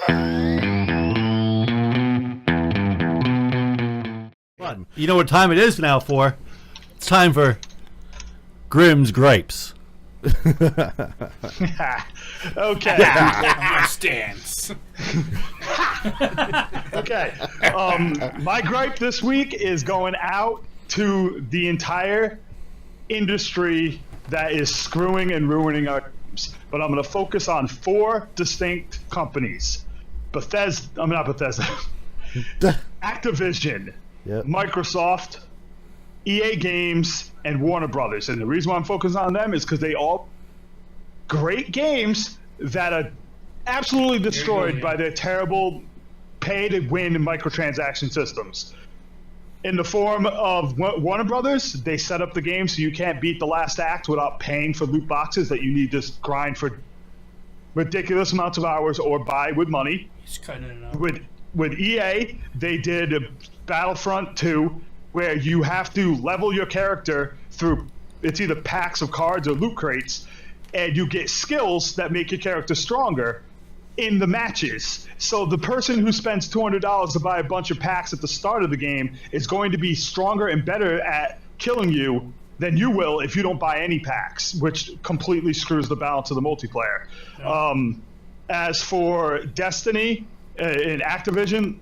You know what time it is now for? It's time for Grimm's Gripes. Okay. Stance. Okay. My gripe this week is going out to the entire industry that is screwing and ruining our games. But I'm going to focus on 4 distinct companies. Not Bethesda. Activision, Yep. Microsoft, EA Games, and Warner Brothers. And the reason why I'm focusing on them is because they all great games that are absolutely destroyed by their terrible pay-to-win microtransaction systems. In the form of Warner Brothers, they set up the game so you can't beat the last act without paying for loot boxes that you need to grind for ridiculous amounts of hours or buy with money. He's cutting it out. With EA, they did Battlefront 2, where you have to level your character through, it's either packs of cards or loot crates, and you get skills that make your character stronger in the matches. So the person who spends $200 to buy a bunch of packs at the start of the game is going to be stronger and better at killing you than you will if you don't buy any packs, which completely screws the balance of the multiplayer. Yeah. As for Destiny and Activision,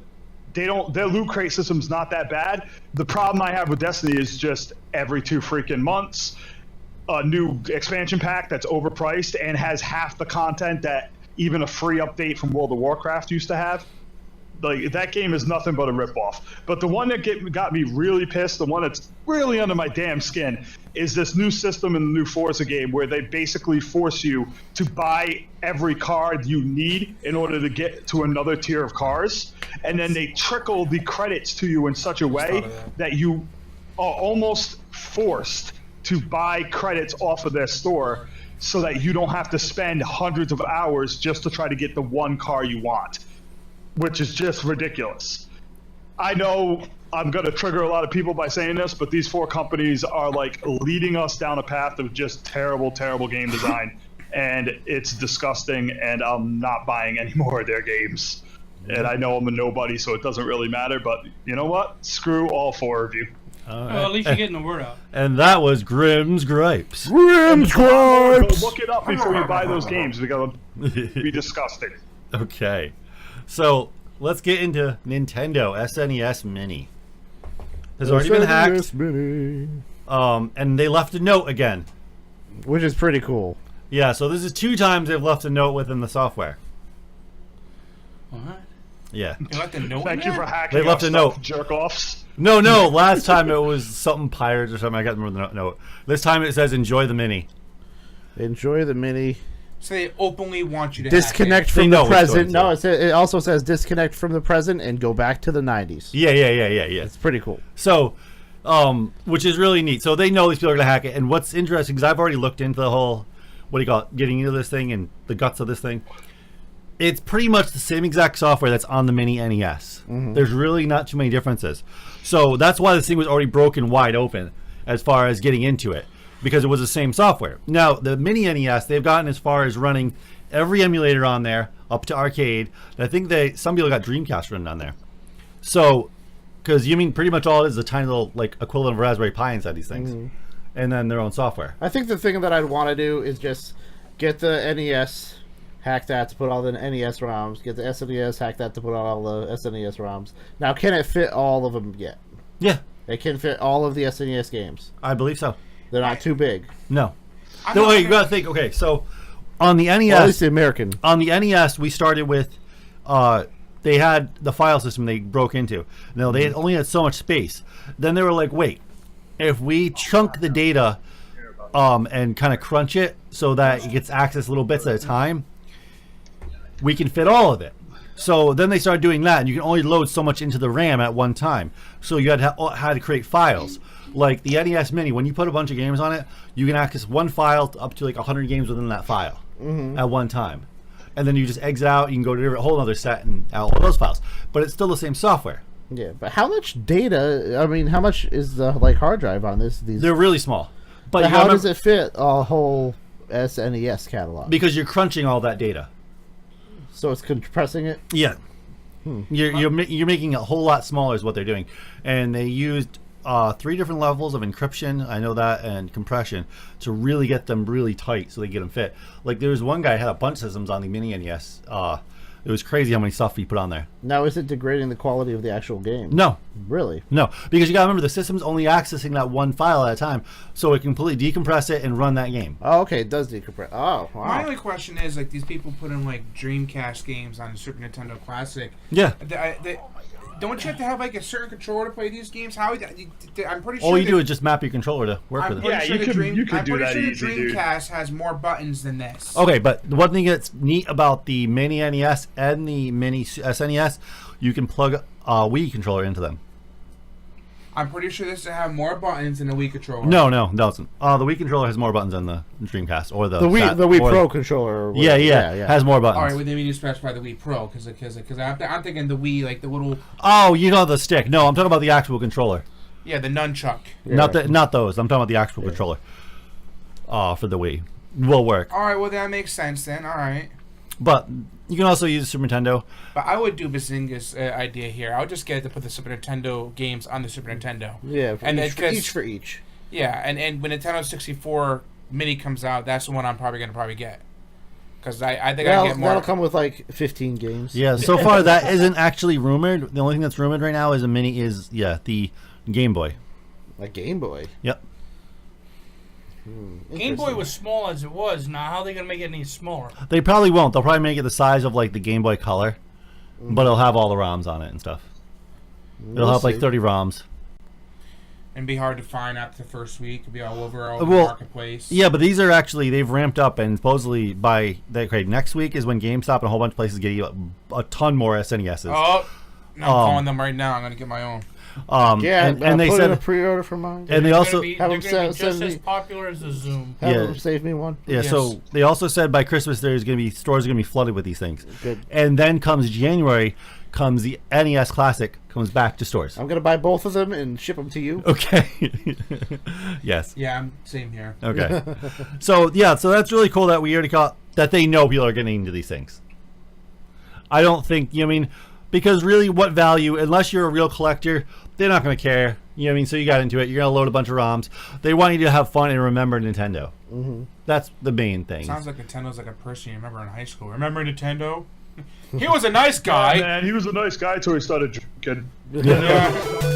their loot crate system's not that bad. The problem I have with Destiny is just every 2 freaking months, a new expansion pack that's overpriced and has half the content that even a free update from World of Warcraft used to have. Like, that game is nothing but a ripoff. But the one that got me really pissed, the one that's really under my damn skin, is this new system in the new Forza game where they basically force you to buy every card you need in order to get to another tier of cars. And then they trickle the credits to you in such a way that you are almost forced to buy credits off of their store so that you don't have to spend hundreds of hours just to try to get the one car you want, which is just ridiculous. I know I'm going to trigger a lot of people by saying this, but these 4 companies are like leading us down a path of just terrible, terrible game design, and it's disgusting, and I'm not buying any more of their games. And I know I'm a nobody, so it doesn't really matter, but you know what? Screw all 4 of you. Well, at least you're getting the word out. And that was Grimm's Gripes. Grimm's Gripes! Go look it up before you buy those games, because it'll be disgusting. Okay. So, let's get into Nintendo SNES Mini. Has already been hacked. Mini. And they left a note again. Which is pretty cool. Yeah, so this is 2 times they've left a note within the software. What? Yeah. You left a note Thank in you there? for hacking. They left a note. Jerk-offs. No. Last time it was something pirates or something. I got the note. This time it says enjoy the Mini. Enjoy the Mini. So they openly want you to Disconnect hack from They the know what's present. going No, to. it also says disconnect from the present and go back to the 90s. Yeah. It's pretty cool. So, which is really neat. So they know these people are going to hack it. And what's interesting, because I've already looked into the whole, getting into this thing and the guts of this thing. It's pretty much the same exact software that's on the Mini NES. Mm-hmm. There's really not too many differences. So that's why this thing was already broken wide open as far as getting into it, because it was the same software. Now, the Mini NES, they've gotten as far as running every emulator on there up to arcade. And I think some people got Dreamcast running on there. So, because you mean pretty much all it is a tiny little equivalent of Raspberry Pi inside these things. Mm-hmm. And then their own software. I think the thing that I'd want to do is just get the NES, hack that to put all the NES ROMs, get the SNES, hack that to put all the SNES ROMs. Now, can it fit all of them yet? Yeah. It can fit all of the SNES games. I believe so. They're not too big. No. Wait, you gotta think. Okay, so on the NES, well, at least the American. On the NES, we started with, they had the file system they broke into. No, they only had so much space. Then they were like, wait, if we chunk the data, and kind of crunch it so that it gets access little bits at a time, we can fit all of it. So then they started doing that, and you can only load so much into the RAM at one time. So you had to create files. Like the NES Mini, when you put a bunch of games on it, you can access one file up to 100 games within that file at one time. And then you just exit out, you can go to a whole other set and out all those files. But it's still the same software. Yeah, but how much data, how much is the hard drive on this? They're really small. But how does it fit a whole SNES catalog? Because you're crunching all that data. So it's compressing it. Yeah. You're making it a whole lot smaller is what they're doing, and they used 3 different levels of encryption. I know that, and compression to really get them really tight so they get them fit. Like there was one guy had a bunch of systems on the mini NES. It was crazy how many stuff he put on there. Now, is it degrading the quality of the actual game? No. Really? No, because you gotta remember the system's only accessing that one file at a time, so it can completely decompress it and run that game. Oh, okay, it does decompress. Oh, wow. My only question is, like, these people put in, like, Dreamcast games on the Super Nintendo Classic. Yeah. Don't you have to have, like, a certain controller to play these games? How? I'm pretty sure. All you do is just map your controller to work with it. Yeah, you could do that easy, the dude. Dreamcast has more buttons than this. Okay, but the one thing that's neat about the mini NES and the mini SNES, you can plug a Wii controller into them. I'm pretty sure this will have more buttons than the Wii controller. No, it doesn't. The Wii controller has more buttons than the Dreamcast or the Wii Pro controller. Or yeah, has more buttons. All right, well, then we need to specify the Wii Pro because I'm thinking the Wii, like the little. Oh, you know the stick. No, I'm talking about the actual controller. Yeah, the nunchuck. Yeah. Not those. I'm talking about the actual controller. For the Wii, will work. All right, well that makes sense then. All right. But you can also use Super Nintendo. But I would do Bazinga's idea here. I would just get it to put the Super Nintendo games on the Super Nintendo. Yeah, each for each. Yeah, and when Nintendo 64 Mini comes out, that's the one I'm probably gonna get. Because I think I get more. That'll come with like 15 games. Yeah, so far that isn't actually rumored. The only thing that's rumored right now is the Game Boy. A Game Boy. Yep. Game Boy was small as it was. Now, how are they going to make it any smaller? They probably won't. They'll probably make it the size of like the Game Boy Color, but it'll have all the ROMs on it and stuff. It'll have like 30 ROMs. And be hard to find after the first week. It'll be all over the Well, marketplace. Yeah, but these are actually, they've ramped up, and supposedly next week is when GameStop and a whole bunch of places get you a ton more SNESs. Oh, I'm calling them right now. I'm going to get my own. And they put said in a pre-order for mine. and they also they're have going them to be send just me- as popular as the Zoom. Have yeah. them save me one. Yeah, Yes. so they also said by Christmas stores are going to be flooded with these things. Good. And then comes January, comes the NES Classic, comes back to stores. I'm gonna buy both of them and ship them to you. Okay. Yes. Yeah, I'm same here. Okay. So that's really cool that we already caught that they know people are getting into these things. I don't think because really what value, unless you're a real collector, they're not going to care. You know what I mean? So you got into it. You're going to load a bunch of ROMs. They want you to have fun and remember Nintendo. Mm-hmm. That's the main thing. Sounds like Nintendo's like a person you remember in high school. Remember Nintendo? He was a nice guy. Man, he was a nice guy until he started drinking. Yeah.